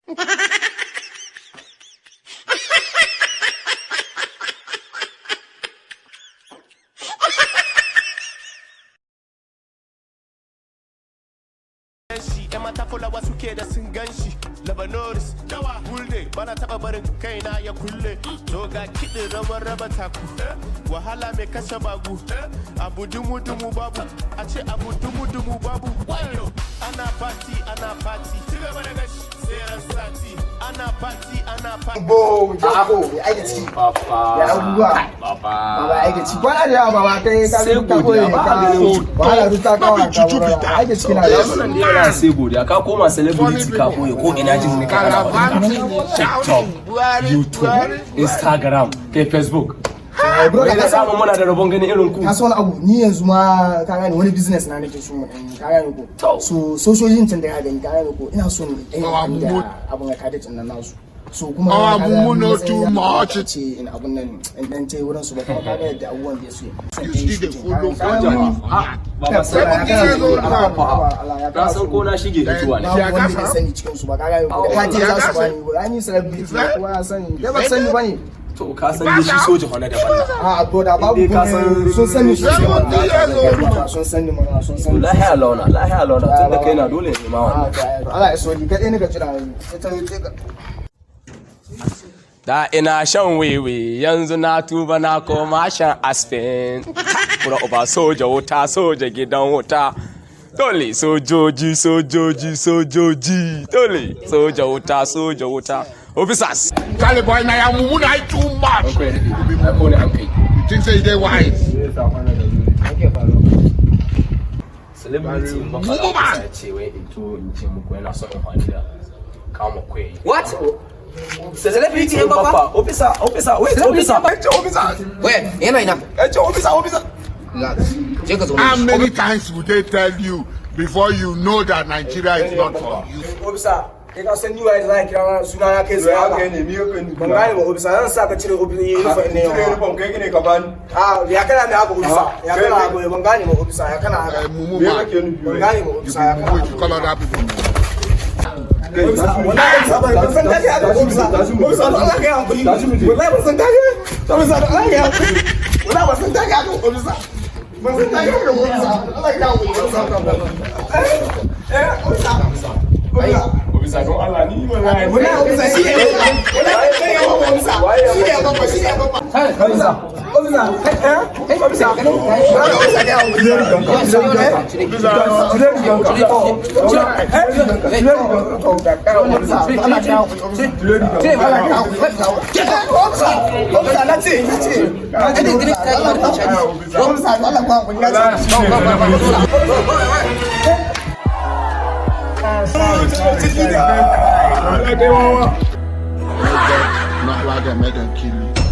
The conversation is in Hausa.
Mata wasu ke da sun ganshi Labanoris dawa hulde bana taba barin kaina ya kulle to ga kidin raba taku wahala mai kashe bagu abu dumu babu a ce abu dumu babu ana party cigaba da gashi sai ran sati ana party bo ai da ciki ya abubuwa baba ai da ciki kwana da yawa baba kai ka ta koyi wahala ruta kawa ka ai da ciki na da sai godiya ka koma celebrity ka koyi ko ina jin ne ka TikTok, YouTube, Instagram, kai Facebook. bro ka samu muna da rabon ganin irin ku. Ka so wani abu ni yanzu ma ka gane wani business na nake so mu ka gane ko. So sojojin tun da ya gani ka gane ko ina so mu abun ka da tun nan nasu. So kuma mu no too much ce in abun nan in dan tai wurin su ba kuma ka ga yadda abubuwan da su you da follow jama'a baba sai ka san ko na shige fituwa ne ya ka sani cikin su ba ka ga ka ce za su bani ani celebrity kuma ya sani da ba sani bane to ka san shi soja hona da balla a to da babu sun sani shi sun sani mana sun sani lahiya launa tun da kai na dole ne ma wannan Allah ya so ni kadai ne ka jira Da ina shan wiwi yanzu na tuba na koma shan aspirin. Kura uba soja wuta soja gidan wuta. Dole sojoji. Dole soja wuta. Officers. Charlie boy na ya mumu na too much. You think say they wise? Celebrity mbaka ce wai into in ce muku yana son amfani da kama kwai. What? Celebrity mbaka officer wait officer wait yana ina officer How many times would they tell you before you know that Nigeria is not for you? Officer ka san ni wai zai kira suna ya kai sai haka ne mi ka ni ban gane ba officer zan saka cire uniform ne cire uniform kai ne ka bani ya kana ne haka officer ya kana haka ban gane ba officer ya kana haka me kake nufi ban gane ba officer ya kana you call other people Not like that, make them kill you.